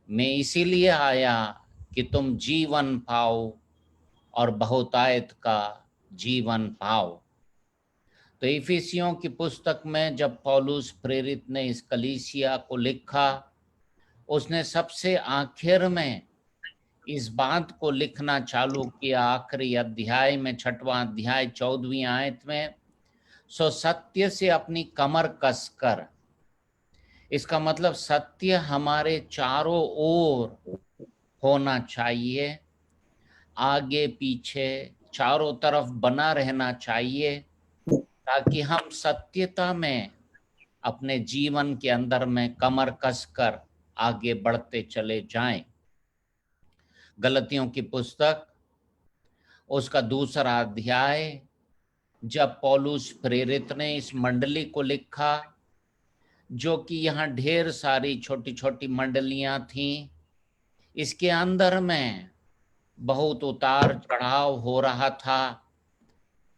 मैं इसीलिए आया कि तुम जीवन पाओ और बहुतायत का जीवन पाओ। तो इफिसियों की पुस्तक में जब पौलुस प्रेरित ने इस कलीसिया को लिखा, उसने सबसे आखिर में इस बात को लिखना चालू किया, आखिरी अध्याय में, 6वां अध्याय 14वीं आयत में, सो सत्य से अपनी कमर कसकर। इसका मतलब सत्य हमारे चारों ओर होना चाहिए, आगे पीछे चारों तरफ बना रहना चाहिए, ताकि हम सत्यता में अपने जीवन के अंदर में कमर कसकर आगे बढ़ते चले जाएं। गलतियों की पुस्तक उसका 2रा अध्याय, जब पौलुस प्रेरित ने इस मंडली को लिखा, जो कि यहाँ ढेर सारी छोटी छोटी मंडलियां थीं, इसके अंदर में बहुत उतार चढ़ाव हो रहा था।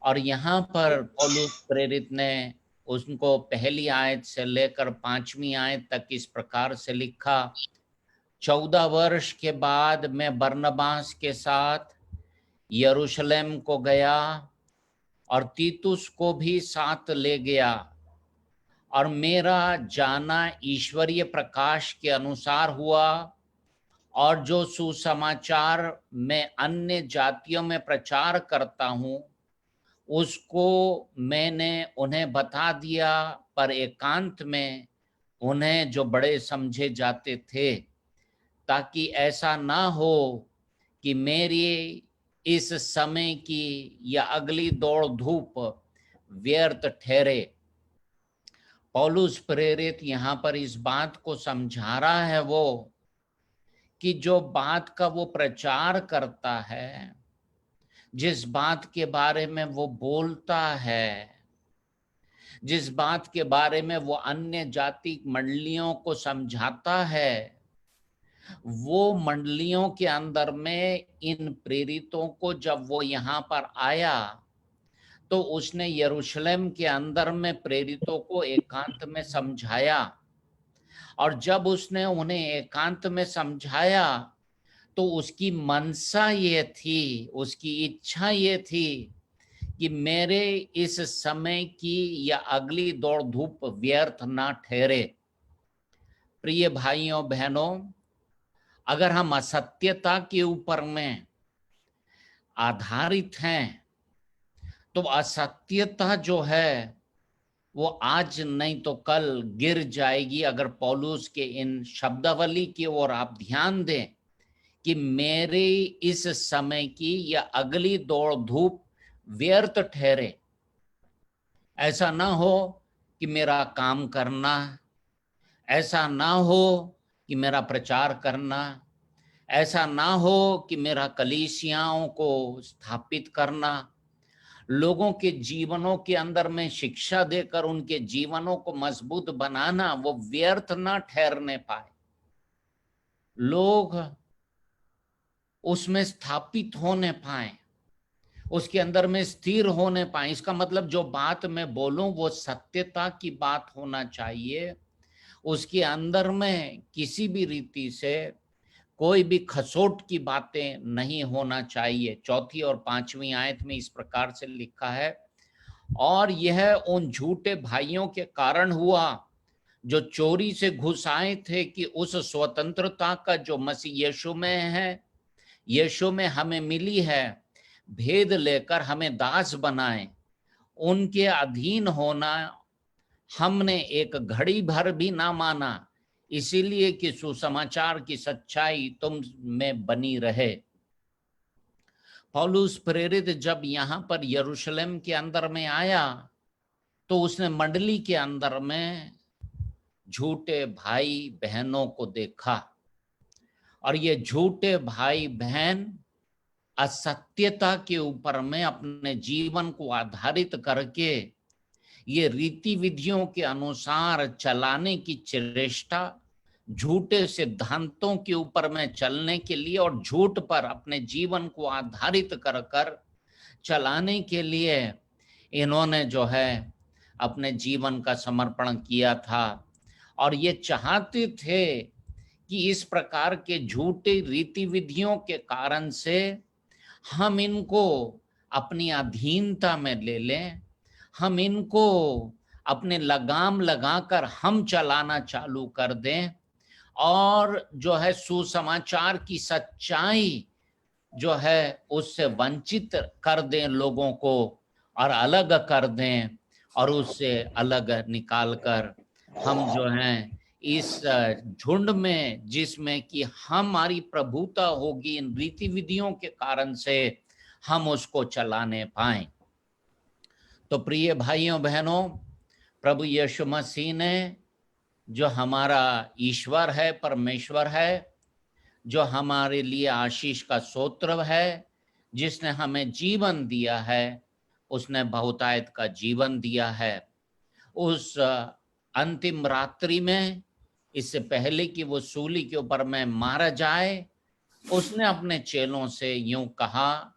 और यहाँ पर पौलुस प्रेरित ने उनको पहली आयत से लेकर 5वीं आयत तक इस प्रकार से लिखा, 14 वर्ष के बाद मैं बरनबास के साथ यरूशलेम को गया और तीतुस को भी साथ ले गया, और मेरा जाना ईश्वरीय प्रकाश के अनुसार हुआ, और जो सुसमाचार मैं अन्य जातियों में प्रचार करता हूँ उसको मैंने उन्हें बता दिया, पर एकांत में उन्हें जो बड़े समझे जाते थे, ताकि ऐसा ना हो कि मेरी इस समय की या अगली दौड़ धूप व्यर्थ ठहरे। पौलुस प्रेरित यहाँ पर इस बात को समझा रहा है वो, कि जो बात का वो प्रचार करता है, जिस बात के बारे में वो बोलता है, जिस बात के बारे में वो अन्य जाति मंडलियों को समझाता है, वो मंडलियों के अंदर में इन प्रेरितों को जब वो यहाँ पर आया, तो उसने यरूशलेम के अंदर में प्रेरितों को एकांत में समझाया। और जब उसने उन्हें एकांत में समझाया, तो उसकी मनसा ये थी, उसकी इच्छा ये थी कि मेरे इस समय की या अगली दौड़ धूप व्यर्थ ना ठहरे। प्रिय भाइयों बहनों, अगर हम असत्यता के ऊपर में आधारित हैं, तो असत्यता जो है वो आज नहीं तो कल गिर जाएगी। अगर पौलुस के इन शब्दावली की ओर आप ध्यान दें कि मेरे इस समय की या अगली दौड़ धूप व्यर्थ ठहरे, ऐसा ना हो कि मेरा काम करना, ऐसा ना हो कि मेरा प्रचार करना, ऐसा ना हो कि मेरा कलीसियाओं को स्थापित करना, लोगों के जीवनों के अंदर में शिक्षा देकर उनके जीवनों को मजबूत बनाना, वो व्यर्थ ना ठहरने पाए, लोग उसमें स्थापित होने पाए, उसके अंदर में स्थिर होने पाए। इसका मतलब जो बात मैं बोलूं वो सत्यता की बात होना चाहिए, उसके अंदर में किसी भी रीति से कोई भी खसोट की बातें नहीं होना चाहिए। 4 और 5वीं आयत में इस प्रकार से लिखा है, और यह उन झूठे भाइयों के कारण हुआ जो चोरी से घुस आए थे, कि उस स्वतंत्रता का जो मसीह यीशु में है, यीशु में हमें मिली है, भेद लेकर हमें दास बनाए। उनके अधीन होना हमने एक घड़ी भर भी ना माना, इसीलिए कि सुसमाचार की सच्चाई तुम में बनी रहे। पौलुस प्रेरित जब यहाँ पर यरूशलेम के अंदर में आया, तो उसने मंडली के अंदर में झूठे भाई बहनों को देखा, और ये झूठे भाई बहन असत्यता के ऊपर में अपने जीवन को आधारित करके ये रीति विधियों के अनुसार चलाने की चेष्टा, झूठे सिद्धांतों के ऊपर में चलने के लिए और झूठ पर अपने जीवन को आधारित कर कर चलाने के लिए इन्होंने जो है अपने जीवन का समर्पण किया था। और ये चाहते थे कि इस प्रकार के झूठे रीति विधियों के कारण से हम इनको अपनी अधीनता में ले लें, हम इनको अपने लगाम लगाकर हम चलाना चालू कर दें और जो है सुसमाचार की सच्चाई जो है उससे वंचित कर दें लोगों को और अलग कर दें और उससे अलग निकाल कर हम जो हैं इस झुंड में जिसमें कि हमारी प्रभुता होगी इन रीति विधियों के कारण से हम उसको चलाने पाएं। तो प्रिय भाइयों बहनों, प्रभु यीशु मसीह ने जो हमारा ईश्वर है, परमेश्वर है, जो हमारे लिए आशीष का स्रोत है, जिसने हमें जीवन दिया है, उसने बहुतायत का जीवन दिया है। उस अंतिम रात्रि में, इससे पहले कि वो सूली के ऊपर में मारा जाए, उसने अपने चेलों से यूं कहा,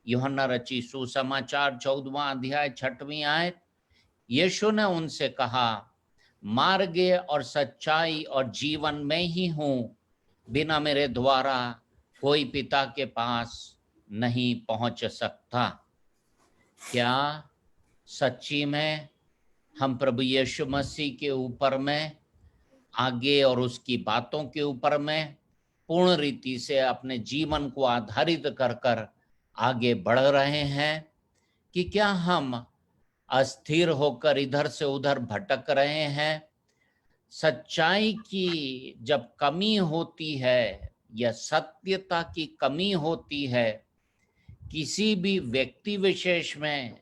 यूहन्ना रचित सुसमाचार 14वां अध्याय 6वीं आयत, यीशु ने उनसे कहा, मार्ग और सच्चाई और जीवन में ही हूँ, बिना मेरे द्वारा कोई पिता के पास नहीं पहुंच सकता। क्या सच्ची में हम प्रभु यीशु मसीह के ऊपर में आगे और उसकी बातों के ऊपर में पूर्ण रीति से अपने जीवन को आधारित कर कर आगे बढ़ रहे हैं, कि क्या हम अस्थिर होकर इधर से उधर भटक रहे हैं? सच्चाई की जब कमी होती है या सत्यता की कमी होती है किसी भी व्यक्ति विशेष में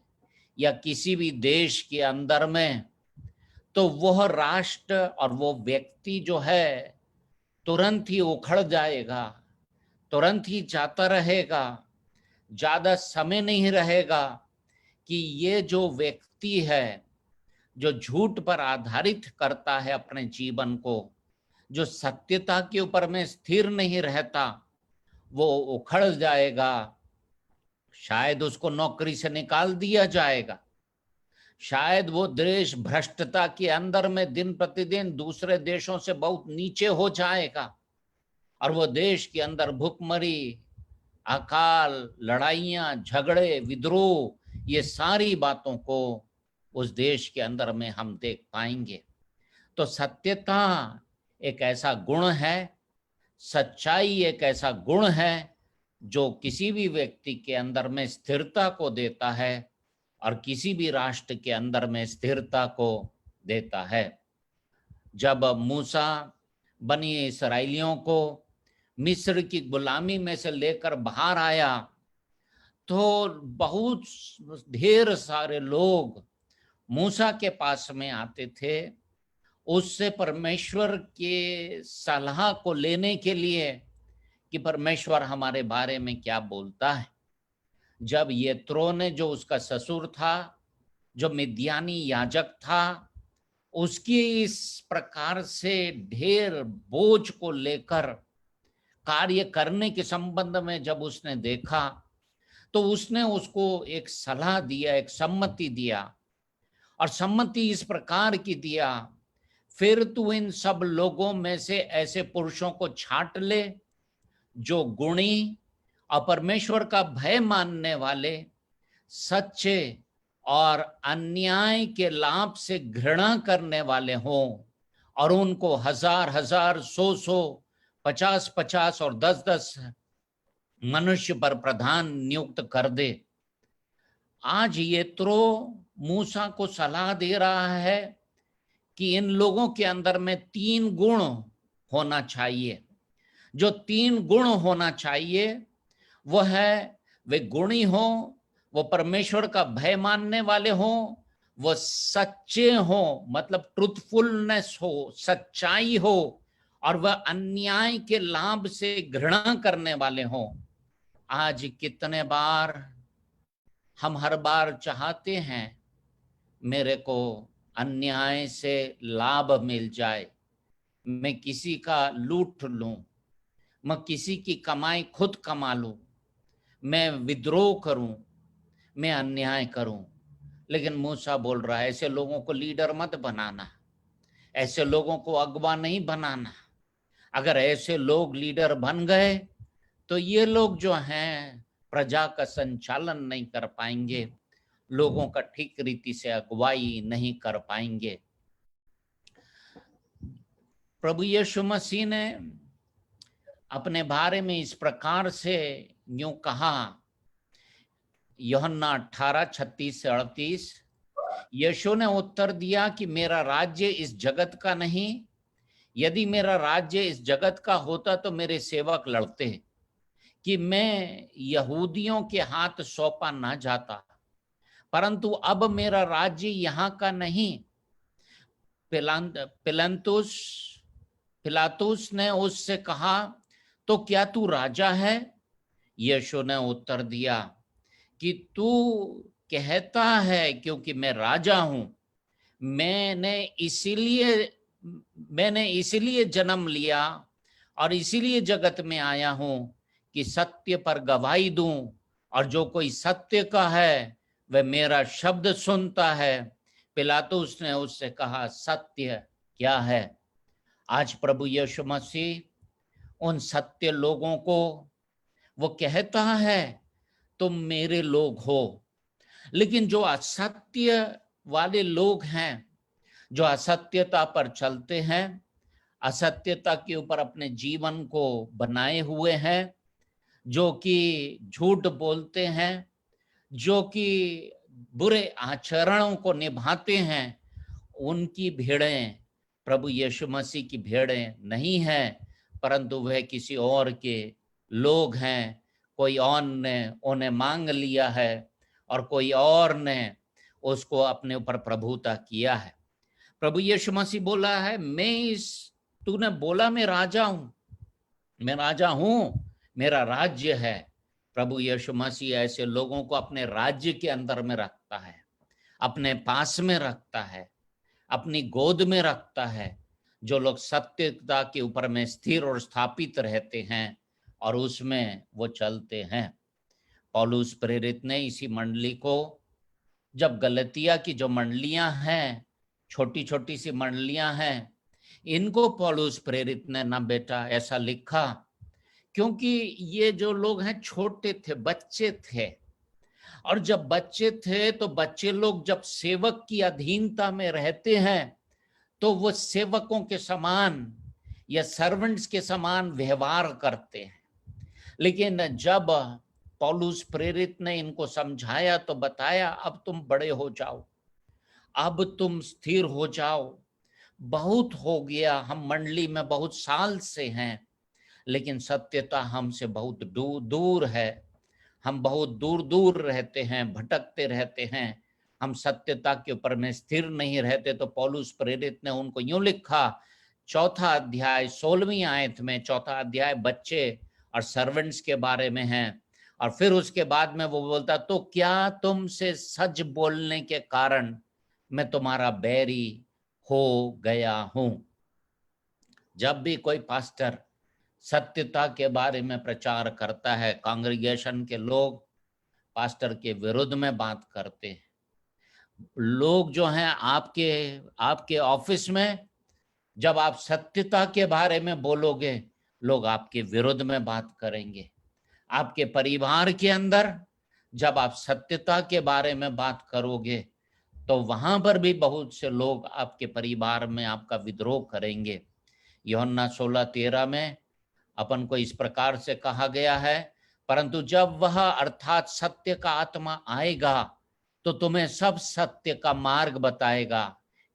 या किसी भी देश के अंदर में, तो वह राष्ट्र और वो व्यक्ति जो है तुरंत ही उखड़ जाएगा, तुरंत ही जाता रहेगा, ज्यादा समय नहीं रहेगा कि ये जो व्यक्ति है जो झूठ पर आधारित करता है अपने जीवन को, जो सत्यता के ऊपर में स्थिर नहीं रहता, वो उखड़ जाएगा। शायद उसको नौकरी से निकाल दिया जाएगा, शायद वो देश भ्रष्टता के अंदर में दिन प्रतिदिन दूसरे देशों से बहुत नीचे हो जाएगा और वो देश के अंदर भुखमरी, अकाल, लड़ाइयां, झगड़े, विद्रोह, ये सारी बातों को उस देश के अंदर में हम देख पाएंगे। तो सत्यता एक ऐसा गुण है, सच्चाई एक ऐसा गुण है जो किसी भी व्यक्ति के अंदर में स्थिरता को देता है और किसी भी राष्ट्र के अंदर में स्थिरता को देता है। जब मूसा बनी इस्राएलियों को मिस्र की गुलामी में से लेकर बाहर आया, तो बहुत ढेर सारे लोग मूसा के पास में आते थे, उससे परमेश्वर के सलाह को लेने के लिए कि परमेश्वर हमारे बारे में क्या बोलता है। जब यत्रो ने, जो उसका ससुर था, जो मिद्यानी याजक था, उसकी इस प्रकार से ढेर बोझ को लेकर कार्य करने के संबंध में जब उसने देखा, तो उसने उसको एक सलाह दिया, एक सम्मति दिया, और सम्मति इस प्रकार की दिया, फिर तू इन सब लोगों में से ऐसे पुरुषों को छांट ले जो गुणी और परमेश्वर का भय मानने वाले, सच्चे और अन्याय के लाभ से घृणा करने वाले हों, और उनको 1000-1000, 100-100, 50-50 और 10-10 मनुष्य पर प्रधान नियुक्त कर दे। आज यत्रो मूसा को सलाह दे रहा है कि इन लोगों के अंदर में 3 गुण होना चाहिए। जो 3 गुण होना चाहिए वो है, वे गुणी हो, वो परमेश्वर का भय मानने वाले हो, वो सच्चे हो, मतलब ट्रूथफुलनेस हो, सच्चाई हो, और वह अन्याय के लाभ से घृणा करने वाले हो। आज कितने बार हम हर बार चाहते हैं मेरे को अन्याय से लाभ मिल जाए, मैं किसी का लूट लूं, मैं किसी की कमाई खुद कमा लूं, मैं विद्रोह करूं, मैं अन्याय करूं। लेकिन मूसा बोल रहा है, ऐसे लोगों को लीडर मत बनाना, ऐसे लोगों को अगवा नहीं बनाना। अगर ऐसे लोग लीडर बन गए तो ये लोग जो हैं प्रजा का संचालन नहीं कर पाएंगे, लोगों का ठीक रीति से अगुवाई नहीं कर पाएंगे। प्रभु यीशु मसीह ने अपने बारे में इस प्रकार से यूं कहा, यूहन्ना 18:36-38, यीशु ने उत्तर दिया कि मेरा राज्य इस जगत का नहीं, यदि मेरा राज्य इस जगत का होता तो मेरे सेवक लड़ते कि मैं यहूदियों के हाथ सौंपा ना जाता, परंतु अब मेरा राज्य यहाँ का नहीं। पिलातुस ने उससे कहा, तो क्या तू राजा है? यीशु ने उत्तर दिया कि तू कहता है क्योंकि मैं राजा हूं। मैंने इसीलिए जन्म लिया और इसीलिए जगत में आया हूं कि सत्य पर गवाही दूं, और जो कोई सत्य का है वह मेरा शब्द सुनता है। पिलातुस ने उससे कहा, सत्य क्या है? आज प्रभु यीशु मसीह उन सत्य लोगों को वो कहता है तुम मेरे लोग हो, लेकिन जो असत्य वाले लोग हैं, जो असत्यता पर चलते हैं, असत्यता के ऊपर अपने जीवन को बनाए हुए हैं, जो कि झूठ बोलते हैं, जो कि बुरे आचरणों को निभाते हैं, उनकी भेड़ें प्रभु यीशु मसीह की भेड़ें नहीं हैं, परंतु वह किसी और के लोग हैं। कोई और ने उन्हें मांग लिया है और कोई और ने उसको अपने ऊपर प्रभुता किया है। प्रभु यीशु मसीह बोला है, तूने बोला मैं राजा हूं, मैं राजा हूं, मेरा राज्य है। प्रभु यीशु मसीह ऐसे लोगों को अपने राज्य के अंदर में रखता है, अपने पास में रखता है, अपनी गोद में रखता है, जो लोग सत्यता के ऊपर में स्थिर और स्थापित रहते हैं और उसमें वो चलते हैं। पौलुस प्रेरित ने इसी मंडली को, जब गलतिया की जो मंडलियां हैं, छोटी छोटी सी मंडलियां हैं, इनको पौलुस प्रेरित ने ना बेटा ऐसा लिखा, क्योंकि ये जो लोग हैं छोटे थे, बच्चे थे, और जब बच्चे थे तो बच्चे लोग जब सेवक की अधीनता में रहते हैं तो वो सेवकों के समान या सर्वेंट्स के समान व्यवहार करते हैं। लेकिन जब पौलुस प्रेरित ने इनको समझाया तो बताया, अब तुम बड़े हो जाओ, अब तुम स्थिर हो जाओ, बहुत हो गया, हम मंडली में बहुत साल से हैं, लेकिन सत्यता हमसे बहुत दूर है, हम बहुत दूर दूर रहते हैं, भटकते रहते हैं, हम सत्यता के ऊपर में स्थिर नहीं रहते। तो पौलुस प्रेरित ने उनको यूं लिखा, 4 अध्याय 16वीं आयत में, 4 अध्याय बच्चे और सर्वेंट्स के बारे में है, और फिर उसके बाद में वो बोलता, तो क्या तुमसे सच बोलने के कारण मैं तुम्हारा बैरी हो गया हूं। जब भी कोई पास्टर सत्यता के बारे में प्रचार करता है, कांग्रेगेशन के लोग पास्टर के विरुद्ध में बात करते हैं। लोग जो हैं आपके ऑफिस में जब आप सत्यता के बारे में बोलोगे, लोग आपके विरुद्ध में बात करेंगे। आपके परिवार के अंदर जब आप सत्यता के बारे में बात करोगे तो वहां पर भी बहुत से लोग आपके परिवार में आपका विद्रोह करेंगे। यूहन्ना 16:13 में अपन को इस प्रकार से कहा गया है, परंतु जब वह अर्थात सत्य का आत्मा आएगा तो तुम्हें सब सत्य का मार्ग बताएगा,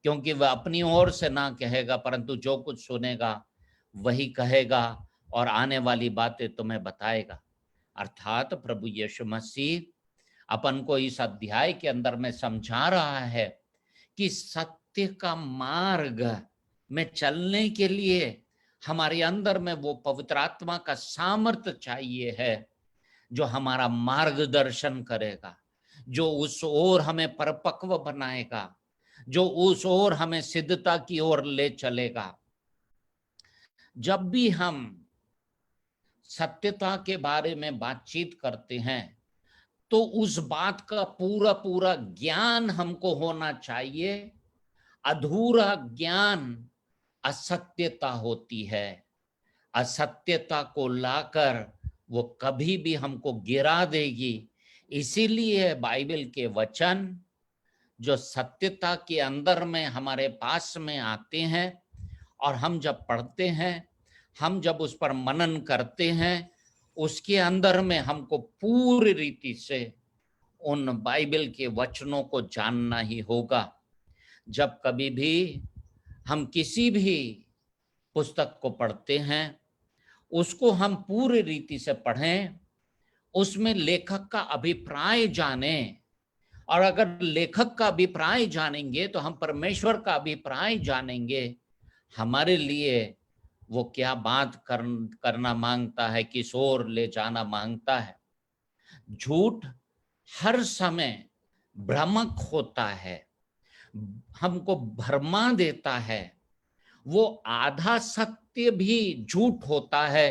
क्योंकि वह अपनी ओर से ना कहेगा, परंतु जो कुछ सुनेगा वही कहेगा और आने वाली बातें तुम्हें बताएगा। अर्थात प्रभु यीशु मसीह अपन को इस अध्याय के अंदर में समझा रहा है कि सत्य का मार्ग में चलने के लिए हमारे अंदर में वो पवित्र आत्मा का सामर्थ्य चाहिए है, जो हमारा मार्गदर्शन करेगा, जो उस ओर हमें परिपक्व बनाएगा, जो उस ओर हमें सिद्धता की ओर ले चलेगा। जब भी हम सत्यता के बारे में बातचीत करते हैं तो उस बात का पूरा पूरा ज्ञान हमको होना चाहिए। अधूरा ज्ञान असत्यता होती है, असत्यता को लाकर वो कभी भी हमको गिरा देगी। इसीलिए बाइबल के वचन जो सत्यता के अंदर में हमारे पास में आते हैं और हम जब पढ़ते हैं, हम जब उस पर मनन करते हैं, उसके अंदर में हमको पूरी रीति से उन बाइबल के वचनों को जानना ही होगा। जब कभी भी हम किसी भी पुस्तक को पढ़ते हैं, उसको हम पूरी रीति से पढ़ें, उसमें लेखक का अभिप्राय जानें, और अगर लेखक का अभिप्राय जानेंगे तो हम परमेश्वर का अभिप्राय जानेंगे। हमारे लिए वो क्या बात करना मांगता है, किस ओर ले जाना मांगता है। झूठ हर समय भ्रामक होता है, हमको भरमा देता है। वो आधा सत्य भी झूठ होता है,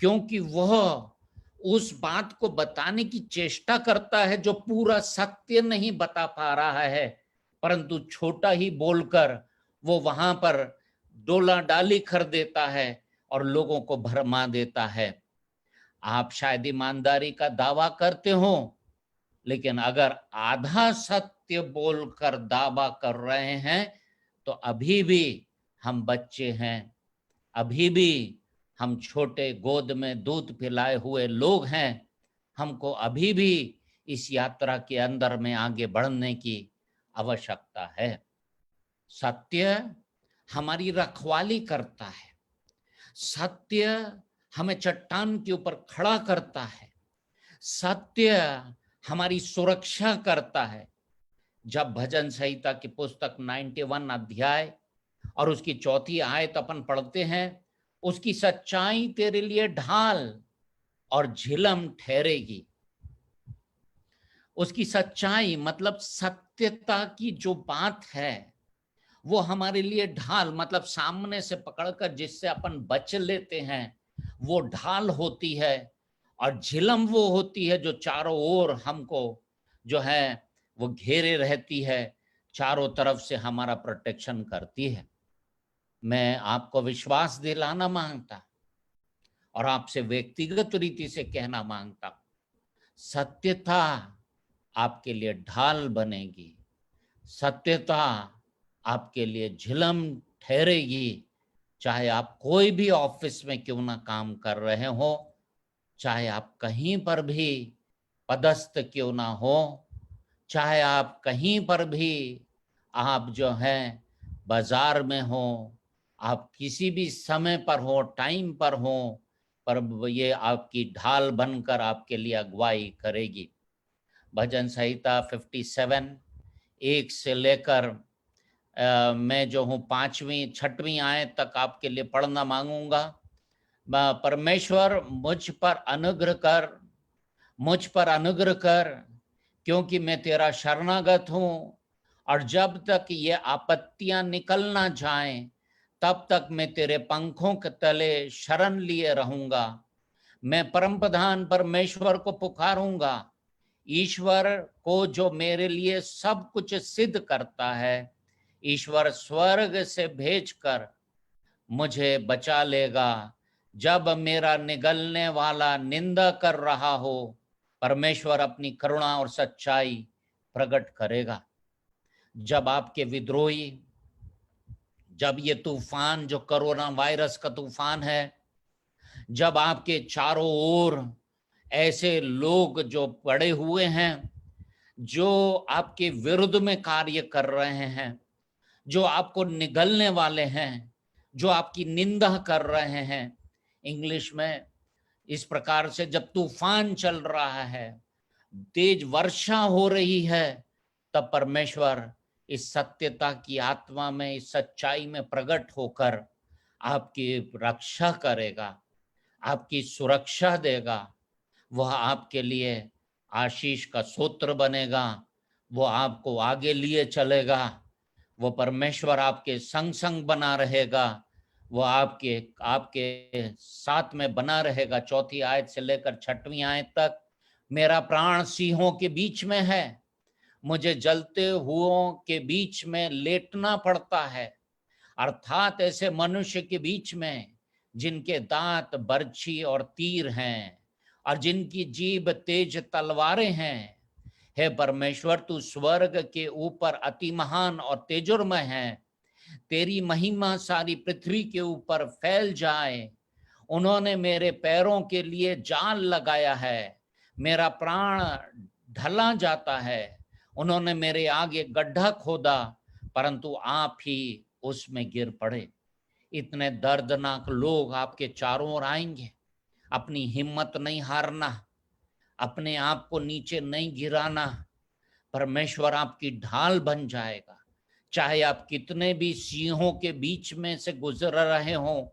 क्योंकि वह उस बात को बताने की चेष्टा करता है जो पूरा सत्य नहीं बता पा रहा है, परंतु छोटा ही बोलकर वो वहां पर डोला डाली कर देता है और लोगों को भरमा देता है। आप शायद ईमानदारी का दावा करते हो, लेकिन अगर आधा सत्य बोलकर दावा कर रहे हैं तो अभी भी हम बच्चे हैं, अभी भी हम छोटे गोद में दूध पिलाए हुए लोग हैं। हमको अभी भी इस यात्रा के अंदर में आगे बढ़ने की आवश्यकता है। सत्य हमारी रखवाली करता है, सत्य हमें चट्टान के ऊपर खड़ा करता है, सत्य हमारी सुरक्षा करता है। जब भजन संहिता की पुस्तक 91 अध्याय और उसकी 4 आयत अपन पढ़ते हैं, उसकी सच्चाई तेरे लिए ढाल और झिलम ठहरेगी। उसकी सच्चाई मतलब सत्यता की जो बात है, वो हमारे लिए ढाल मतलब सामने से पकड़कर जिससे अपन बच लेते हैं, वो ढाल होती है। और झिलम वो होती है जो चारों ओर हमको जो है वो घेरे रहती है, चारों तरफ से हमारा प्रोटेक्शन करती है। मैं आपको विश्वास दिलाना मांगता और आपसे व्यक्तिगत रीति से कहना मांगता, सत्यता आपके लिए ढाल बनेगी, सत्यता आपके लिए झिलम ठहरेगी। चाहे आप कोई भी ऑफिस में क्यों ना काम कर रहे हो, चाहे आप कहीं पर भी पदस्थ क्यों ना हो, चाहे आप कहीं पर भी आप जो है बाजार में हो, आप किसी भी समय पर हो, टाइम पर हो, पर ये आपकी ढाल बनकर आपके लिए अगुवाई करेगी। भजन संहिता 57 1 से लेकर मैं जो हूँ 5वीं 6वीं आयत तक आपके लिए पढ़ना मांगूंगा। परमेश्वर मुझ पर अनुग्रह कर, मुझ पर अनुग्रह कर, क्योंकि मैं तेरा शरणागत हूँ, और जब तक ये आपत्तियां निकल ना जाएं तब तक मैं तेरे पंखों के तले शरण लिए रहूंगा। मैं परमप्रधान परमेश्वर को पुकारूंगा, ईश्वर को जो मेरे लिए सब कुछ सिद्ध करता है। ईश्वर स्वर्ग से भेजकर मुझे बचा लेगा। जब मेरा निगलने वाला निंदा कर रहा हो, परमेश्वर अपनी करुणा और सच्चाई प्रकट करेगा। जब आपके विद्रोही, जब ये तूफान जो कोरोना वायरस का तूफान है, जब आपके चारों ओर ऐसे लोग जो पड़े हुए हैं, जो आपके विरुद्ध में कार्य कर रहे हैं, जो आपको निगलने वाले हैं, जो आपकी निंदा कर रहे हैं, इंग्लिश में इस प्रकार से जब तूफान चल रहा है, तेज वर्षा हो रही है, तब परमेश्वर इस सत्यता की आत्मा में, इस सच्चाई में प्रकट होकर आपकी रक्षा करेगा, आपकी सुरक्षा देगा। वह आपके लिए आशीष का सूत्र बनेगा, वो आपको आगे लिए चलेगा, वो परमेश्वर आपके संग संग बना रहेगा, वो आपके आपके साथ में बना रहेगा। 4 आयत से लेकर 6वीं आयत तक, मेरा प्राण सिंहों के बीच में है, मुझे जलते हुओं के बीच में लेटना पड़ता है, अर्थात ऐसे मनुष्य के बीच में जिनके दांत बर्छी और तीर हैं और जिनकी जीभ तेज तलवारें हैं। हे परमेश्वर, तू स्वर्ग के ऊपर अति महान और तेजोमय है। तेरी महिमा सारी पृथ्वी के ऊपर फैल जाए। उन्होंने मेरे पैरों के लिए जाल लगाया है, मेरा प्राण ढला जाता है। उन्होंने मेरे आगे गड्ढा खोदा, परंतु आप ही उसमें गिर पड़े। इतने दर्दनाक लोग आपके चारों ओर आएंगे। अपनी हिम्मत नहीं हारना, अपने आप को नीचे नहीं गिराना। परमेश्वर आपकी ढाल बन जाएगा। चाहे आप कितने भी सिंहों के बीच में से गुजर रहे हों,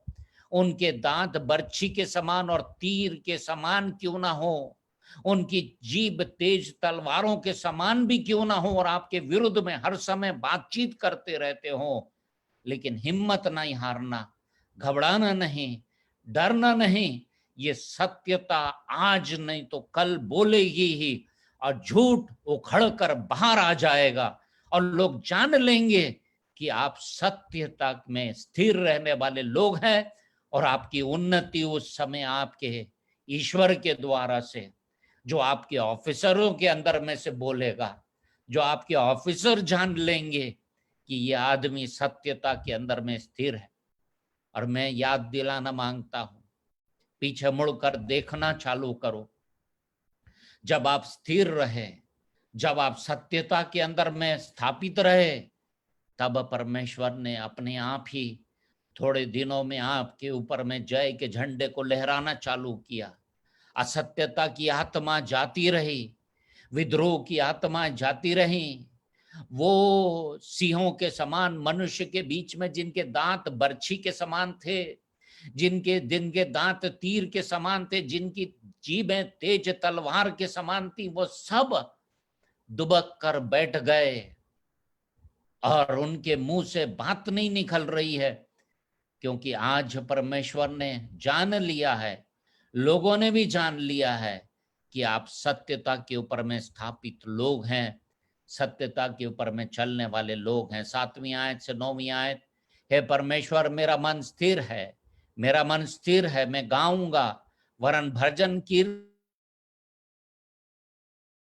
उनके दांत बर्छी के समान और तीर के समान क्यों ना हो, उनकी जीभ तेज तलवारों के समान भी क्यों ना हो और आपके विरुद्ध में हर समय बातचीत करते रहते हो, लेकिन हिम्मत नहीं हारना, घबराना नहीं, डरना नहीं। ये सत्यता आज नहीं तो कल बोलेगी ही और झूठ उखड़ कर बाहर आ जाएगा और लोग जान लेंगे कि आप सत्यता में स्थिर रहने वाले लोग हैं और आपकी उन्नति उस समय आपके ईश्वर के द्वारा से, जो आपके ऑफिसरों के अंदर में से बोलेगा, जो आपके ऑफिसर जान लेंगे कि ये आदमी सत्यता के अंदर में स्थिर है। और मैं याद दिलाना मांगता हूं, पीछे मुड़कर देखना चालू करो। जब आप स्थिर रहे, जब आप सत्यता के अंदर में स्थापित रहे, तब परमेश्वर ने अपने आप ही थोड़े दिनों में आपके ऊपर में जय के झंडे को लहराना चालू किया। असत्यता की आत्मा जाती रही, विद्रोह की आत्मा जाती रही। वो सिंहों के समान मनुष्य के बीच में जिनके दांत बर्छी के समान थे, जिनके जिनके दांत तीर के समान थे, जिनकी जीभें तेज तलवार के समान थी, वो सब दुबक कर बैठ गए और उनके मुंह से बात नहीं निकल रही है, क्योंकि आज परमेश्वर ने जान लिया है, लोगों ने भी जान लिया है कि आप सत्यता के ऊपर में स्थापित लोग हैं, सत्यता के ऊपर में चलने वाले लोग हैं। 7वीं आयत से 9वीं आयत, हे परमेश्वर, मेरा मन स्थिर है, मेरा मन स्थिर है, मैं गाऊंगा, वरन भजन की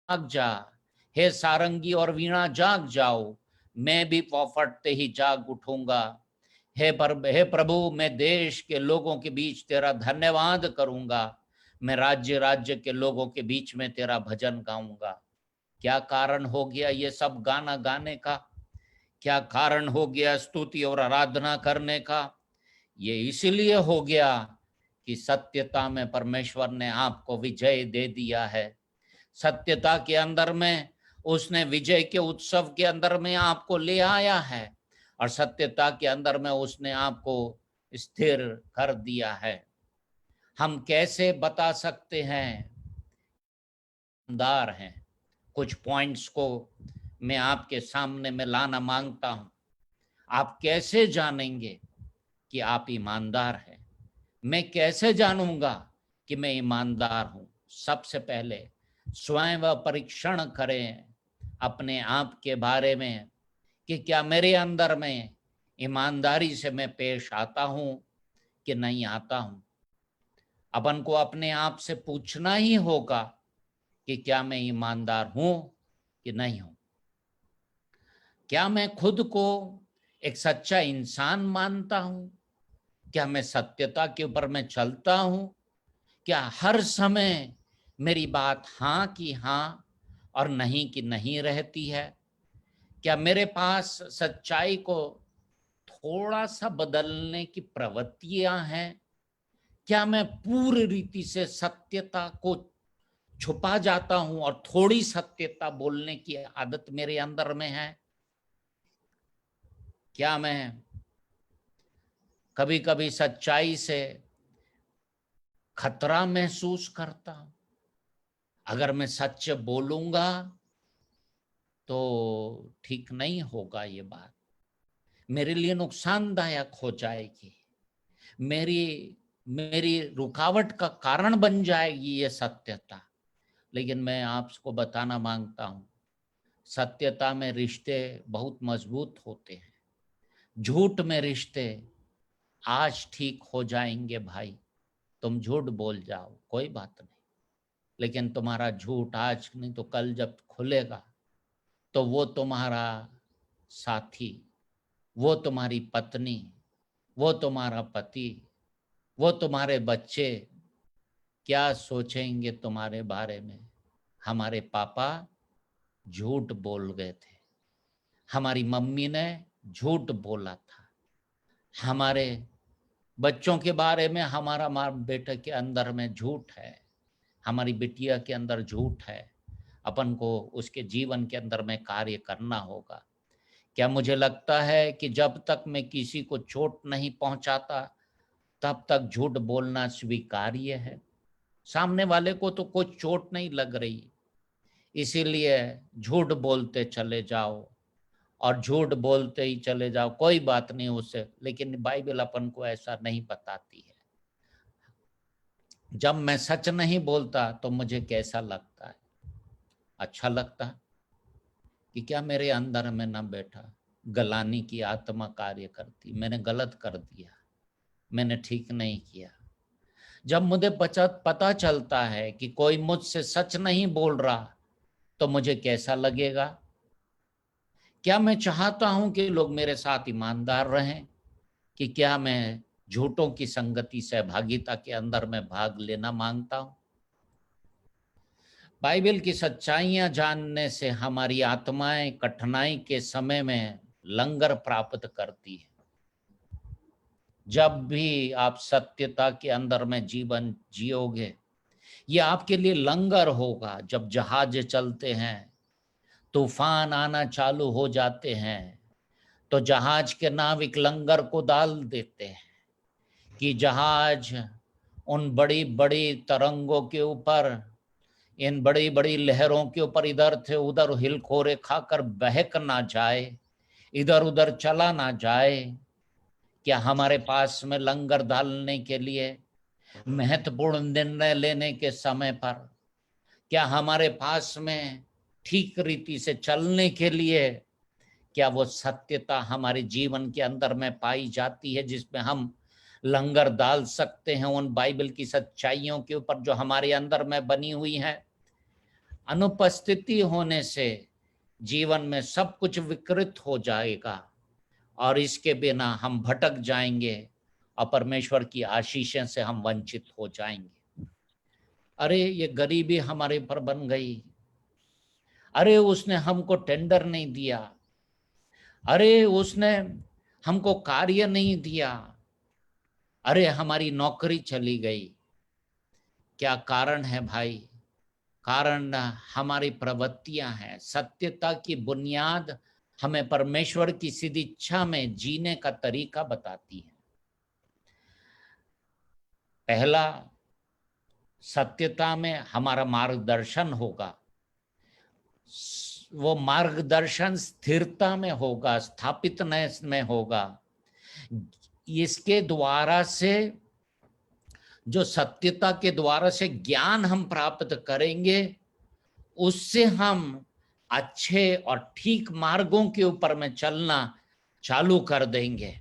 जाग जा। हे सारंगी और वीणा जाग जाओ, मैं भी फौफटते ही जाग उठूंगा। हे प्रभु, मैं देश के लोगों के बीच तेरा धन्यवाद करूंगा, मैं राज्य राज्य के लोगों के बीच में तेरा भजन गाऊंगा। क्या कारण हो गया ये सब गाना गाने का? क्या कारण हो गया स्तुति और आराधना करने का? ये इसलिए हो गया कि सत्यता में परमेश्वर ने आपको विजय दे दिया है। सत्यता के अंदर में उसने विजय के उत्सव के अंदर में आपको ले आया है और सत्यता के अंदर में उसने आपको स्थिर कर दिया है। हम कैसे बता सकते हैं ईमानदार हैं? कुछ पॉइंट्स को मैं आपके सामने में लाना मांगता हूं। आप कैसे जानेंगे कि आप ईमानदार हैं? मैं कैसे जानूंगा कि मैं ईमानदार हूं? सबसे पहले स्वयं परीक्षण करें अपने आप के बारे में कि क्या मेरे अंदर में ईमानदारी से मैं पेश आता हूं कि नहीं आता हूं। अपन को अपने आप से पूछना ही होगा कि क्या मैं ईमानदार हूं कि नहीं हूं। क्या मैं खुद को एक सच्चा इंसान मानता हूं? क्या मैं सत्यता के ऊपर में चलता हूं? क्या हर समय मेरी बात हाँ की हाँ और नहीं की नहीं रहती है? क्या मेरे पास सच्चाई को थोड़ा सा बदलने की प्रवृत्तियां हैं? क्या मैं पूरी रीति से सत्यता को छुपा जाता हूं और थोड़ी सत्यता बोलने की आदत मेरे अंदर में है? क्या मैं कभी कभी सच्चाई से खतरा महसूस करता हूं? अगर मैं सच बोलूंगा तो ठीक नहीं होगा, ये बात मेरे लिए नुकसानदायक हो जाएगी, मेरी मेरी रुकावट का कारण बन जाएगी ये सत्यता। लेकिन मैं आपको बताना मांगता हूं, सत्यता में रिश्ते बहुत मजबूत होते हैं, झूठ में रिश्ते आज ठीक हो जाएंगे भाई, तुम झूठ बोल जाओ कोई बात नहीं, लेकिन तुम्हारा झूठ आज नहीं तो कल जब खुलेगा तो वो तुम्हारा साथी, वो तुम्हारी पत्नी, वो तुम्हारा पति, वो तुम्हारे बच्चे क्या सोचेंगे तुम्हारे बारे में। हमारे पापा झूठ बोल गए थे, हमारी मम्मी ने झूठ बोला था, हमारे बच्चों के बारे में हमारा माँ बेटे के अंदर में झूठ है, हमारी बिटिया के अंदर झूठ है। अपन को उसके जीवन के अंदर में कार्य करना होगा। क्या मुझे लगता है कि जब तक मैं किसी को चोट नहीं पहुंचाता तब तक झूठ बोलना स्वीकार्य है? सामने वाले को तो कोई चोट नहीं लग रही, इसीलिए झूठ बोलते चले जाओ और झूठ बोलते ही चले जाओ, कोई बात नहीं उससे। लेकिन बाइबल अपन को ऐसा नहीं बताती है। जब मैं सच नहीं बोलता तो मुझे कैसा लगता है? अच्छा लगता है कि क्या मेरे अंदर में ना बैठा गलानी की आत्मा कार्य करती, मैंने गलत कर दिया, मैंने ठीक नहीं किया। जब मुझे पता चलता है कि कोई मुझसे सच नहीं बोल रहा तो मुझे कैसा लगेगा? क्या मैं चाहता हूं कि लोग मेरे साथ ईमानदार रहें, कि क्या मैं झूठों की संगति सहभागिता के अंदर में भाग लेना मांगता हूं? बाइबल की सच्चाइयां जानने से हमारी आत्माएं कठिनाई के समय में लंगर प्राप्त करती है। जब भी आप सत्यता के अंदर में जीवन जियोगे, ये आपके लिए लंगर होगा। जब जहाज चलते हैं, तूफान आना चालू हो जाते हैं, तो जहाज के नाविक लंगर को डाल देते हैं कि जहाज उन बड़ी बड़ी तरंगों के ऊपर, इन बड़ी बड़ी लहरों के ऊपर इधर से उधर हिलखोरे खाकर बहक ना जाए, इधर उधर चला ना जाए। क्या हमारे पास में लंगर डालने के लिए, महत्वपूर्ण निर्णय लेने के समय पर, क्या हमारे पास में ठीक रीति से चलने के लिए, क्या वो सत्यता हमारे जीवन के अंदर में पाई जाती है जिसमें हम लंगर डाल सकते हैं उन बाइबल की सच्चाइयों के ऊपर जो हमारे अंदर में बनी हुई हैं? अनुपस्थिति होने से जीवन में सब कुछ विकृत हो जाएगा और इसके बिना हम भटक जाएंगे और परमेश्वर की आशीषों से हम वंचित हो जाएंगे। अरे ये गरीबी हमारे पर बन गई, अरे उसने हमको टेंडर नहीं दिया, अरे उसने हमको कार्य नहीं दिया, अरे हमारी नौकरी चली गई। क्या कारण है भाई? कारण हमारी प्रवृत्तियां हैं। सत्यता की बुनियाद हमें परमेश्वर की सीधी इच्छा में जीने का तरीका बताती है। पहला, सत्यता में हमारा मार्गदर्शन होगा, वो मार्गदर्शन स्थिरता में होगा, स्थापित में होगा। इसके द्वारा से, जो सत्यता के द्वारा से ज्ञान हम प्राप्त करेंगे, उससे हम अच्छे और ठीक मार्गों के ऊपर में चलना चालू कर देंगे।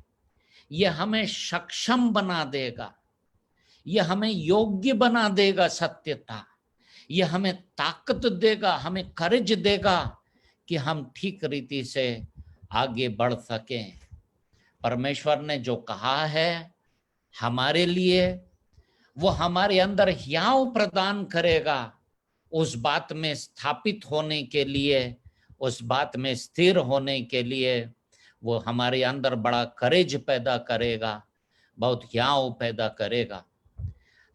यह हमें सक्षम बना देगा, यह हमें योग्य बना देगा। सत्यता यह हमें ताकत देगा, हमें करेज देगा कि हम ठीक रीति से आगे बढ़ सकें। परमेश्वर ने जो कहा है हमारे लिए, वो हमारे अंदर हियाव प्रदान करेगा। उस बात में स्थापित होने के लिए, उस बात में स्थिर होने के लिए वो हमारे अंदर बड़ा करेज पैदा करेगा, बहुत हियाव पैदा करेगा।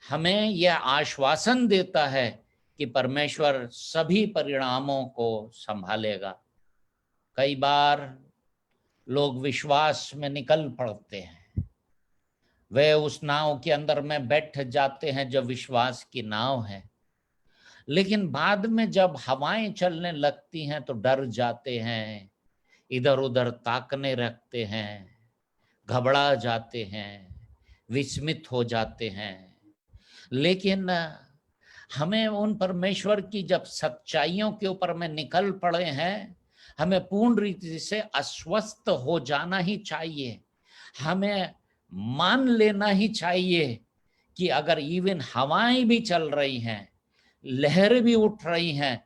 हमें यह आश्वासन देता है कि परमेश्वर सभी परिणामों को संभालेगा। कई बार लोग विश्वास में निकल पड़ते हैं, वे उस नाव के अंदर में बैठ जाते हैं जो विश्वास की नाव है, लेकिन बाद में जब हवाएं चलने लगती हैं तो डर जाते हैं, इधर उधर ताकने लगते हैं, घबरा जाते हैं, विस्मित हो जाते हैं। लेकिन हमें उन परमेश्वर की जब सच्चाइयों के ऊपर में निकल पड़े हैं, हमें पूर्ण रीति से आश्वस्त हो जाना ही चाहिए। हमें मान लेना ही चाहिए कि अगर इवन हवाएं भी चल रही हैं, लहरें भी उठ रही हैं,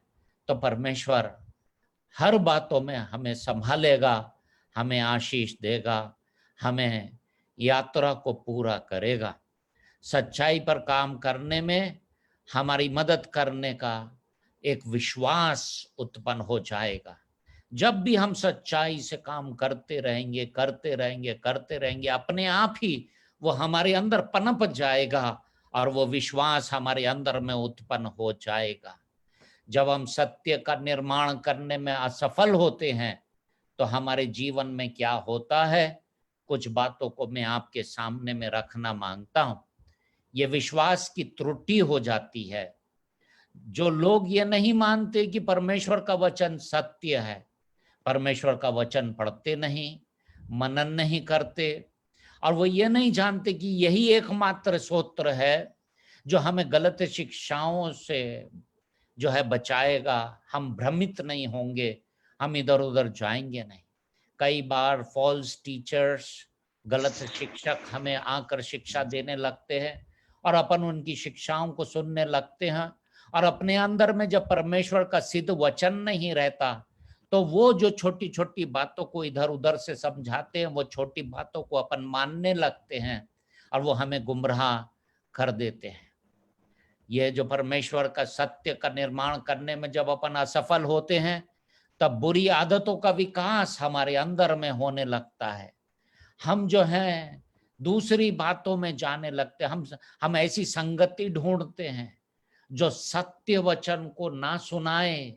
तो परमेश्वर हर बातों में हमें संभालेगा, हमें आशीष देगा, हमें यात्रा को पूरा करेगा। सच्चाई पर काम करने में हमारी मदद करने का एक विश्वास उत्पन्न हो जाएगा। जब भी हम सच्चाई से काम करते रहेंगे, करते रहेंगे, करते रहेंगे, अपने आप ही वो हमारे अंदर पनप जाएगा और वो विश्वास हमारे अंदर में उत्पन्न हो जाएगा। जब हम सत्य का निर्माण करने में असफल होते हैं, तो हमारे जीवन में क्या होता है, कुछ बातों को मैं आपके सामने में रखना मांगता हूं। ये विश्वास की त्रुटि हो जाती है। जो लोग ये नहीं मानते कि परमेश्वर का वचन सत्य है, परमेश्वर का वचन पढ़ते नहीं, मनन नहीं करते, और वो ये नहीं जानते कि यही एकमात्र स्तोत्र है जो हमें गलत शिक्षाओं से जो है बचाएगा। हम भ्रमित नहीं होंगे, हम इधर उधर जाएंगे नहीं। कई बार फॉल्स टीचर्स, गलत शिक्षक हमें आकर शिक्षा देने लगते हैं और अपन उनकी शिक्षाओं को सुनने लगते हैं, और अपने अंदर में जब परमेश्वर का सिद्ध वचन नहीं रहता, तो वो जो छोटी छोटी बातों को इधर उधर से समझाते हैं, वो छोटी बातों को अपन मानने लगते हैं और वो हमें गुमराह कर देते हैं। ये जो परमेश्वर का सत्य का निर्माण करने में जब अपन असफल होते हैं, तब बुरी आदतों का विकास हमारे अंदर में होने लगता है। हम जो हैं दूसरी बातों में जाने लगते हैं। हम ऐसी संगति ढूंढते हैं जो सत्य वचन को ना सुनाए,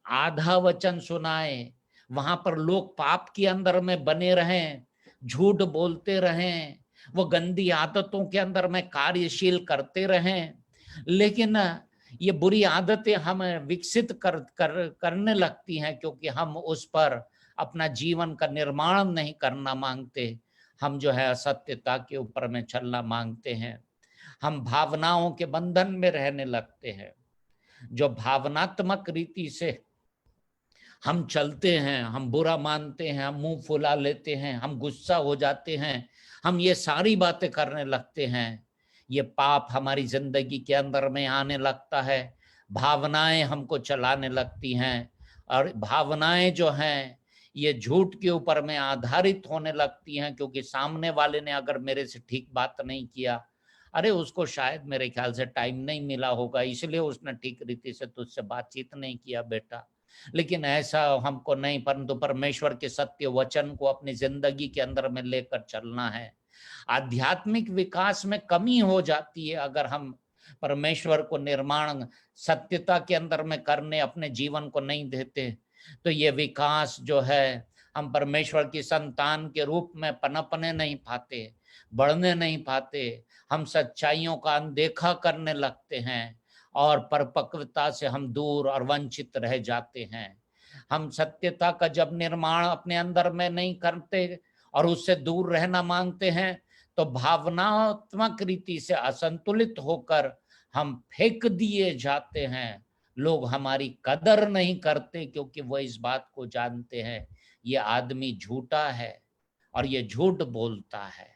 आधा वचन सुनाए। वहां पर लोग पाप के अंदर में बने रहें, झूठ बोलते रहें, वो गंदी आदतों के अंदर में कार्यशील करते रहें। लेकिन ये बुरी आदतें हमें विकसित करने लगती हैं, क्योंकि हम उस पर अपना जीवन का निर्माण नहीं करना मांगते। हम जो है असत्यता के ऊपर में चलना मांगते हैं। हम भावनाओं के बंधन में रहने लगते हैं। जो भावनात्मक रीति से हम चलते हैं, हम बुरा मानते हैं, हम मुंह फुला लेते हैं, हम गुस्सा हो जाते हैं, हम ये सारी बातें करने लगते हैं, ये पाप हमारी जिंदगी के अंदर में आने लगता है। भावनाएं हमको चलाने लगती हैं, और भावनाएं जो हैं ये झूठ के ऊपर में आधारित होने लगती हैं, क्योंकि सामने वाले ने अगर मेरे से ठीक बात नहीं किया, अरे उसको शायद मेरे ख्याल से टाइम नहीं मिला होगा, इसलिए उसने ठीक रीति से तुझसे बातचीत नहीं किया बेटा। लेकिन ऐसा हमको नहीं, परंतु परमेश्वर के सत्य वचन को अपनी जिंदगी के अंदर में लेकर चलना है। आध्यात्मिक विकास में कमी हो जाती है अगर हम परमेश्वर को निर्माण सत्यता के अंदर में करने अपने जीवन को नहीं देते। तो ये विकास जो है, हम परमेश्वर की संतान के रूप में पनपने नहीं पाते, बढ़ने नहीं पाते। हम सच्चाइयों का अनदेखा करने लगते हैं और परिपक्वता से हम दूर और वंचित रह जाते हैं। हम सत्यता का जब निर्माण अपने अंदर में नहीं करते और उससे दूर रहना मांगते हैं, तो भावनात्मक रीति से असंतुलित होकर हम फेंक दिए जाते हैं। लोग हमारी कदर नहीं करते, क्योंकि वो इस बात को जानते हैं ये आदमी झूठा है और ये झूठ बोलता है।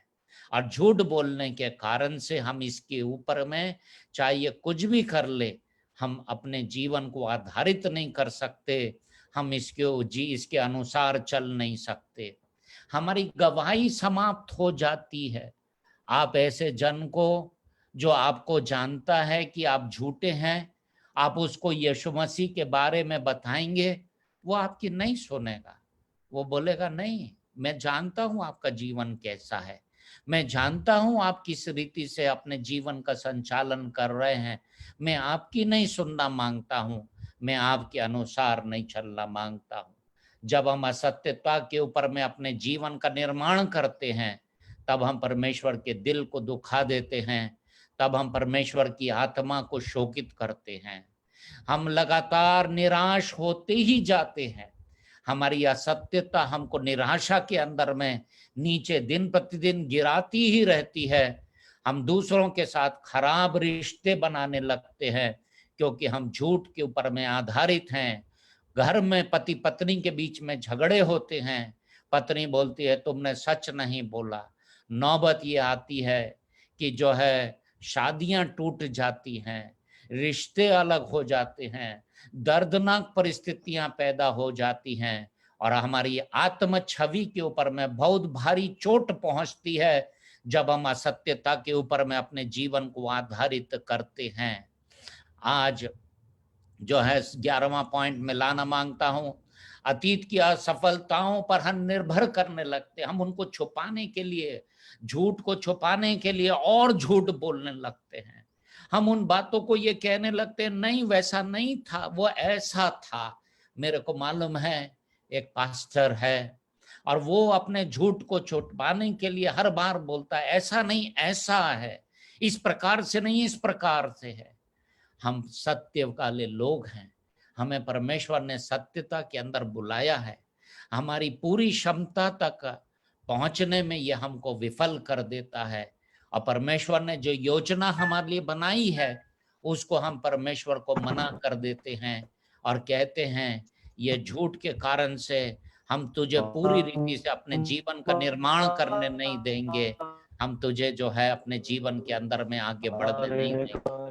और झूठ बोलने के कारण से हम इसके ऊपर में चाहे ये कुछ भी कर ले, हम अपने जीवन को आधारित नहीं कर सकते, हम इसके अनुसार चल नहीं सकते। हमारी गवाही समाप्त हो जाती है। आप ऐसे जन को, जो आपको जानता है कि आप झूठे हैं, आप उसको यीशु मसीह के बारे में बताएंगे, वो आपकी नहीं सुनेगा। वो बोलेगा नहीं, मैं जानता हूं आपका जीवन कैसा है, मैं जानता हूं आप किस रीति से अपने जीवन का संचालन कर रहे हैं। मैं आपकी नहीं सुनना मांगता हूं, मैं आपके अनुसार नहीं चलना मांगता हूं। जब हम असत्यता के ऊपर में अपने जीवन का निर्माण करते हैं, तब हम परमेश्वर के दिल को दुखा देते हैं, तब हम परमेश्वर की आत्मा को शोकित करते हैं। हम लगातार निराश होते ही जाते हैं। हमारी असत्यता हमको निराशा के अंदर में नीचे दिन प्रतिदिन गिराती ही रहती है। हम दूसरों के साथ खराब रिश्ते बनाने लगते हैं, क्योंकि हम झूठ के ऊपर में आधारित हैं। घर में पति पत्नी के बीच में झगड़े होते हैं, पत्नी बोलती है तुमने सच नहीं बोला, नौबत ये आती है कि जो है शादियां टूट जाती हैं, रिश्ते अलग हो जाते हैं, दर्दनाक परिस्थितियां पैदा हो जाती हैं और हमारी आत्म छवि के ऊपर में बहुत भारी चोट पहुंचती है जब हम असत्यता के ऊपर में अपने जीवन को आधारित करते हैं। आज जो है 11वां पॉइंट में लाना मांगता हूं, अतीत की असफलताओं पर हम निर्भर करने लगते, हम उनको छुपाने के लिए, झूठ को छुपाने के लिए और झूठ बोलने लगते हैं। हम उन बातों को ये कहने लगते हैं, नहीं वैसा नहीं था, वो ऐसा था। मेरे को मालूम है एक पास्टर है और वो अपने झूठ को छुपाने के लिए हर बार बोलता है, ऐसा नहीं ऐसा है, इस प्रकार से नहीं इस प्रकार से है। हम सत्य वाले लोग हैं, हमें परमेश्वर ने सत्यता के अंदर बुलाया है। हमारी पूरी क्षमता तक पहुंचने में यह हमको विफल कर देता है और परमेश्वर ने जो योजना हमारे लिए बनाई है उसको हम परमेश्वर को मना कर देते हैं और कहते हैं ये झूठ के कारण से हम तुझे पूरी रीति से अपने जीवन का निर्माण करने नहीं देंगे, हम तुझे जो है अपने जीवन के अंदर में आगे बढ़ने नहीं देंगे।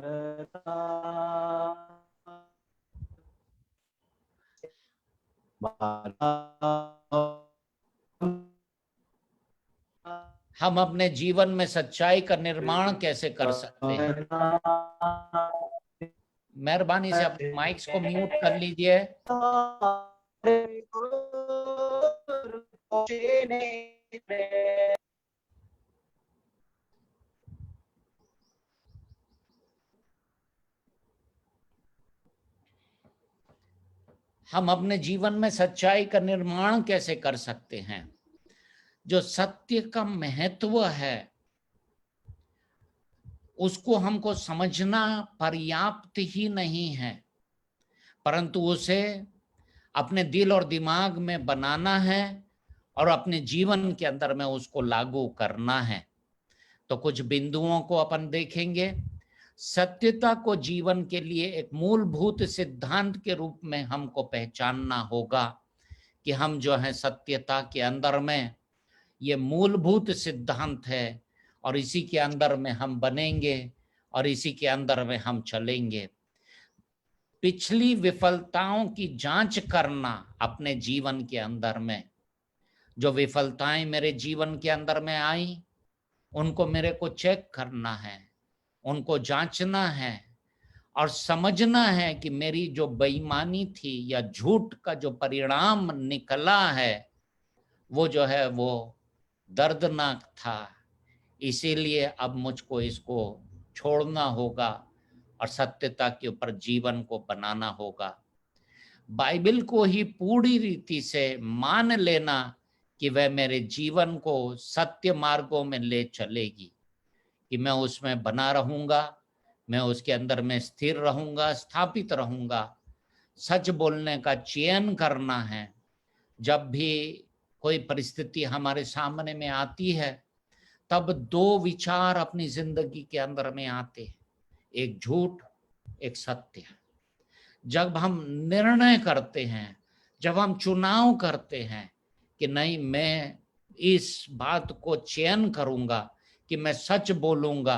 हम अपने जीवन में सच्चाई का निर्माण कैसे कर सकते हैं? मेहरबानी से अपने माइक्स को म्यूट कर लीजिए। हम अपने जीवन में सच्चाई का निर्माण कैसे कर सकते हैं? जो सत्य का महत्व है उसको हमको समझना पर्याप्त ही नहीं है, परंतु उसे अपने दिल और दिमाग में बनाना है और अपने जीवन के अंदर में उसको लागू करना है। तो कुछ बिंदुओं को अपन देखेंगे। सत्यता को जीवन के लिए एक मूलभूत सिद्धांत के रूप में हमको पहचानना होगा कि हम जो है सत्यता के अंदर में ये मूलभूत सिद्धांत है और इसी के अंदर में हम बनेंगे और इसी के अंदर में हम चलेंगे। पिछली विफलताओं की जांच करना अपने जीवन के अंदर में, जो विफलताएं मेरे जीवन के अंदर में आई उनको मेरे को चेक करना है, उनको जांचना है और समझना है कि मेरी जो बेईमानी थी या झूठ का जो परिणाम निकला है वो जो है वो दर्दनाक था। इसीलिए अब मुझको इसको छोड़ना होगा और सत्यता के ऊपर जीवन को बनाना होगा। बाइबल को ही पूरी रीति से मान लेना कि वह मेरे जीवन को सत्य मार्गों में ले चलेगी, कि मैं उसमें बना रहूंगा, मैं उसके अंदर में स्थिर रहूंगा, स्थापित रहूंगा। सच बोलने का चयन करना है। जब भी कोई परिस्थिति हमारे सामने में आती है तब दो विचार अपनी जिंदगी के अंदर में आते हैं, एक झूठ, एक सत्य। जब हम निर्णय करते हैं, जब हम चुनाव करते हैं कि नहीं मैं इस बात को चयन करूंगा कि मैं सच बोलूंगा,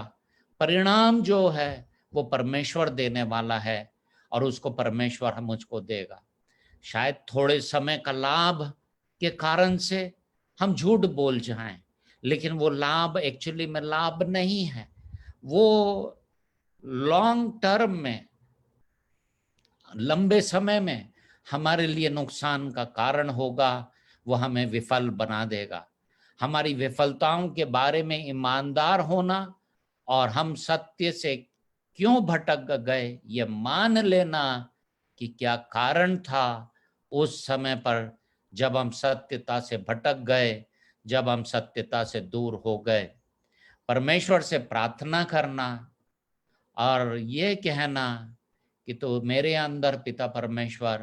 परिणाम जो है वो परमेश्वर देने वाला है और उसको परमेश्वर मुझको देगा। शायद थोड़े समय का लाभ के कारण से हम झूठ बोल जाएं, लेकिन वो लाभ एक्चुअली में लाभ नहीं है, वो लॉन्ग टर्म में, लंबे समय में हमारे लिए नुकसान का कारण होगा, वो हमें विफल बना देगा। हमारी विफलताओं के बारे में ईमानदार होना और हम सत्य से क्यों भटक गए ये मान लेना कि क्या कारण था उस समय पर जब हम सत्यता से भटक गए, जब हम सत्यता से दूर हो गए। परमेश्वर से प्रार्थना करना और ये कहना कि तू मेरे अंदर पिता परमेश्वर,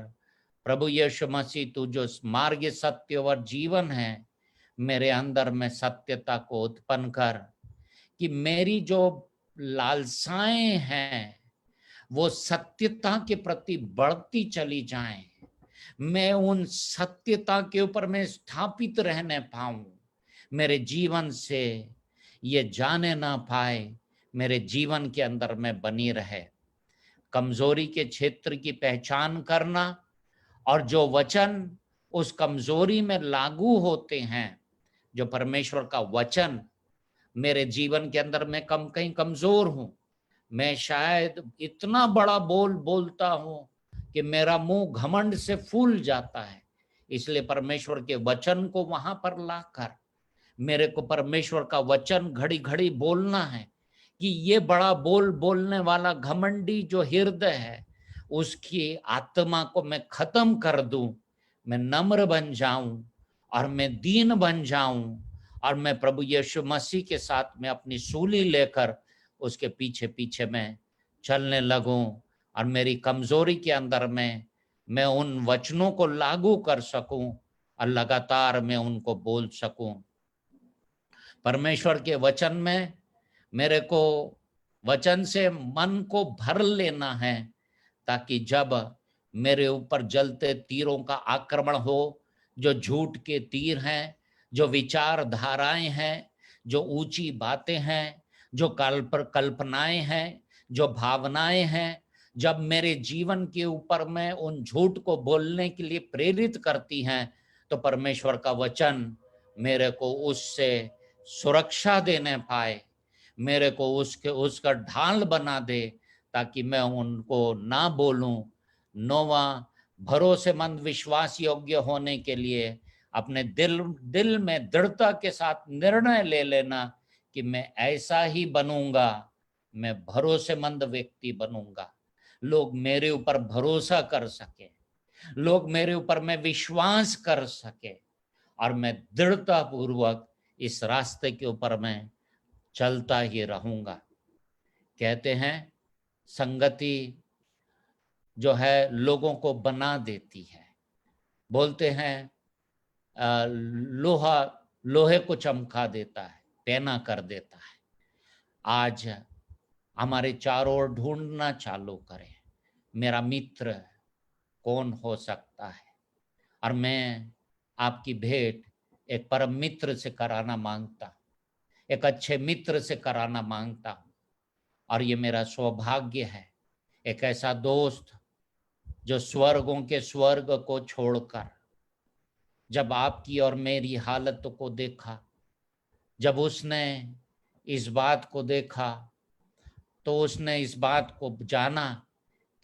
प्रभु यीशु मसीह, तू जो मार्ग, सत्य और जीवन है, मेरे अंदर में सत्यता को उत्पन्न कर कि मेरी जो लालसाएं हैं वो सत्यता के प्रति बढ़ती चली जाएं, मैं उन सत्यता के ऊपर में स्थापित रहने पाऊं, मेरे जीवन से ये जाने ना पाए, मेरे जीवन के अंदर में बनी रहे। कमजोरी के क्षेत्र की पहचान करना और जो वचन उस कमजोरी में लागू होते हैं, जो परमेश्वर का वचन मेरे जीवन के अंदर मैं कहीं कमजोर हूं, मैं शायद इतना बड़ा बोल बोलता हूं कि मेरा मुंह घमंड से फूल जाता है। इसलिए परमेश्वर के वचन को वहां पर लाकर मेरे को परमेश्वर का वचन घड़ी घड़ी बोलना है कि ये बड़ा बोल बोलने वाला घमंडी जो हृदय है, उसकी आत्मा को मैं खत्म कर दूं, मैं नम्र बन जाऊं और मैं दीन बन जाऊं और मैं प्रभु यीशु मसीह के साथ में अपनी सूली लेकर उसके पीछे पीछे मैं चलने लगूं और मेरी कमजोरी के अंदर में मैं उन वचनों को लागू कर सकूं और लगातार मैं उनको बोल सकूं। परमेश्वर के वचन में मेरे को वचन से मन को भर लेना है, ताकि जब मेरे ऊपर जलते तीरों का आक्रमण हो, जो झूठ के तीर हैं, जो विचारधाराएं हैं, जो ऊंची बातें हैं, जो कल्पनाएं हैं, जो भावनाएं हैं, जब मेरे जीवन के ऊपर में उन झूठ को बोलने के लिए प्रेरित करती हैं, तो परमेश्वर का वचन मेरे को उससे सुरक्षा देने पाए, मेरे को उसका ढाल बना दे, ताकि मैं उनको ना बोलूं। नौवा, भरोसेमंद विश्वास योग्य होने के लिए अपने दिल में दृढ़ता के साथ निर्णय ले लेना कि मैं ऐसा ही बनूंगा, मैं भरोसेमंद व्यक्ति बनूंगा, लोग मेरे ऊपर भरोसा कर सके, लोग मेरे ऊपर में विश्वास कर सके और मैं दृढ़ता पूर्वक इस रास्ते के ऊपर मैं चलता ही रहूंगा। कहते हैं संगति जो है लोगों को बना देती है। बोलते हैं लोहा लोहे को चमका देता है, पैना कर देता है। आज हमारे चारों ओर ढूंढना चालू करें, मेरा मित्र कौन हो सकता है, और मैं आपकी भेंट एक परम मित्र से कराना मांगता, एक अच्छे मित्र से कराना मांगता हूं। और ये मेरा सौभाग्य है, एक ऐसा दोस्त जो स्वर्गों के स्वर्ग को छोड़कर जब आपकी और मेरी हालत को देखा, जब उसने इस बात को देखा, तो उसने इस बात को जाना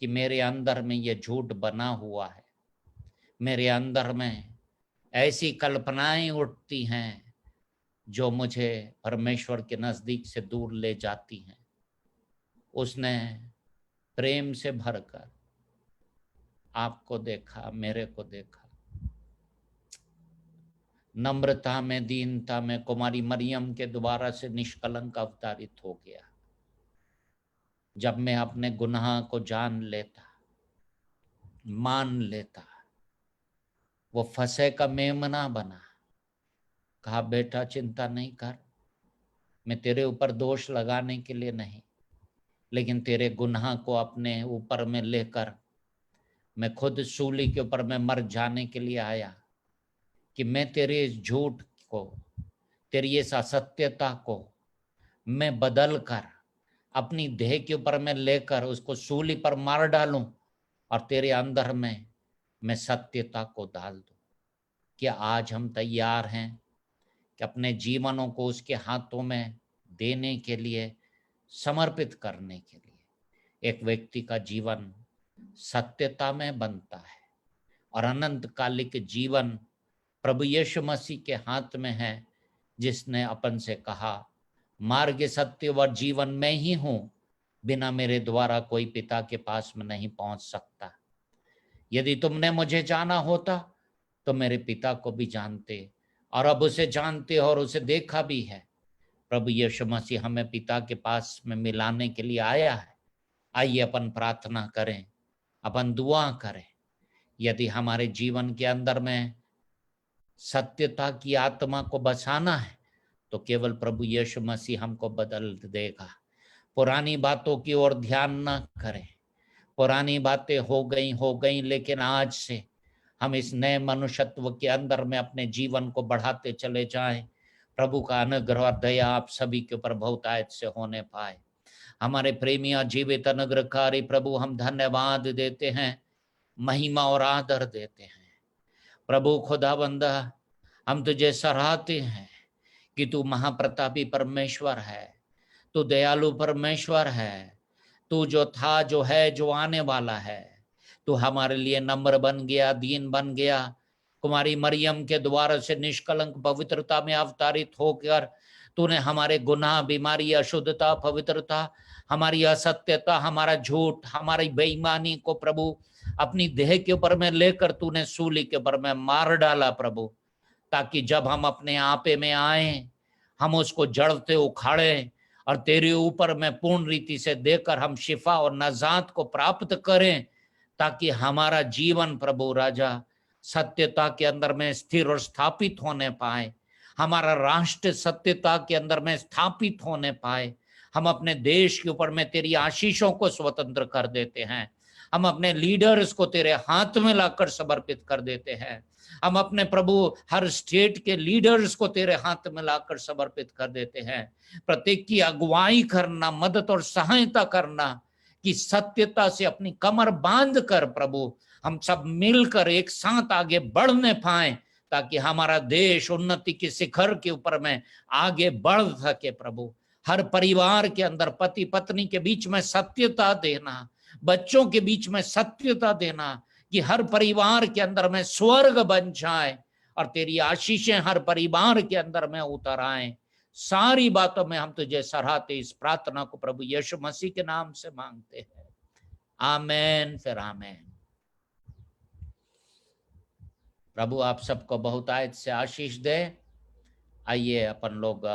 कि मेरे अंदर में ये झूठ बना हुआ है, मेरे अंदर में ऐसी कल्पनाएं उठती हैं जो मुझे परमेश्वर के नजदीक से दूर ले जाती हैं। उसने प्रेम से भरकर आपको देखा, मेरे को देखा, नम्रता में, दीनता में कुमारी मरियम के द्वारा से निष्कलंक अवतारित हो गया। जब मैं अपने गुनाह को जान लेता, मान लेता, वो फंसे का मेमना बना। कहा बेटा चिंता नहीं कर, मैं तेरे ऊपर दोष लगाने के लिए नहीं, लेकिन तेरे गुनाह को अपने ऊपर में लेकर मैं खुद सूली के ऊपर में मर जाने के लिए आया, कि मैं तेरे इस झूठ को, तेरी इस असत्यता को मैं बदल कर अपनी देह के ऊपर में लेकर उसको सूली पर मार डालूं और तेरे अंदर में मैं सत्यता को डाल दूं। क्या आज हम तैयार हैं कि अपने जीवनों को उसके हाथों में देने के लिए, समर्पित करने के लिए? एक व्यक्ति का जीवन सत्यता में बनता है और अनंतकालिक जीवन प्रभु यीशु मसीह के हाथ में है, जिसने अपन से कहा मार्ग, सत्य व जीवन मैं ही हूं, बिना मेरे द्वारा कोई पिता के पास में नहीं पहुंच सकता। यदि तुमने मुझे जाना होता तो मेरे पिता को भी जानते, और अब उसे जानते हो और उसे देखा भी है। प्रभु यीशु मसीह हमें पिता के पास में मिलाने के लिए आया है। आइए अपन प्रार्थना करें, अपन दुआ करें। यदि हमारे जीवन के अंदर में सत्यता की आत्मा को बसाना है, तो केवल प्रभु यीशु मसीह हमको बदल देगा। पुरानी बातों की ओर ध्यान न करें। पुरानी बातें हो गई, लेकिन आज से हम इस नए मनुष्यत्व के अंदर में अपने जीवन को बढ़ाते चले जाएं। प्रभु का अनुग्रह और दया आप सभी के ऊपर बहुतायत से होने पाए। हमारे प्रेमिया जीवित अनुग्रहकारी प्रभु, हम धन्यवाद देते हैं, महिमा और आदर देते हैं। प्रभु खुदाबंदा, हम तुझे सराहते हैं कि तू महाप्रतापी परमेश्वर है, तू दयालु परमेश्वर है, तू जो था, जो है, जो आने वाला है। तू हमारे लिए नम्र बन गया, दीन बन गया। कुमारी मरियम के द्वारा से निष्कलंक पवित्रता में अवतारित होकर तूने हमारे गुनाह, बीमारी, अशुद्धता, पवित्रता, हमारी असत्यता, हमारा झूठ, हमारी बेईमानी को प्रभु अपनी देह के ऊपर में लेकर तूने सूली के ऊपर में मार डाला प्रभु, ताकि जब हम अपने आपे में आए, हम उसको जड़ते उखाड़े और तेरे ऊपर में पूर्ण रीति से देकर हम शिफा और नजात को प्राप्त करें, ताकि हमारा जीवन प्रभु राजा सत्यता के अंदर में स्थिर और स्थापित होने पाए, हमारा राष्ट्र सत्यता के अंदर में स्थापित होने पाए। हम अपने देश के ऊपर में तेरी आशीषों को स्वतंत्र कर देते हैं। हम अपने लीडर्स को तेरे हाथ में लाकर समर्पित कर देते हैं। हम अपने प्रभु हर स्टेट के लीडर्स को तेरे हाथ में लाकर समर्पित कर देते हैं। प्रत्येक की अगुवाई करना, मदद और सहायता करना, कि सत्यता से अपनी कमर बांध कर प्रभु हम सब मिलकर एक साथ आगे बढ़ने पाए, ताकि हमारा देश उन्नति के शिखर के ऊपर में आगे बढ़ सके प्रभु। हर परिवार के अंदर पति पत्नी के बीच में सत्यता देना, बच्चों के बीच में सत्यता देना, कि हर परिवार के अंदर में स्वर्ग बन जाए और तेरी आशीषें हर परिवार के अंदर में उतर आए। सारी बातों में हम तुझे सराहते इस प्रार्थना को प्रभु यीशु मसीह के नाम से मांगते हैं। आमेन, फिर आमेन। प्रभु आप सबको बहुतायत से आशीष दे। आइए अपन लोग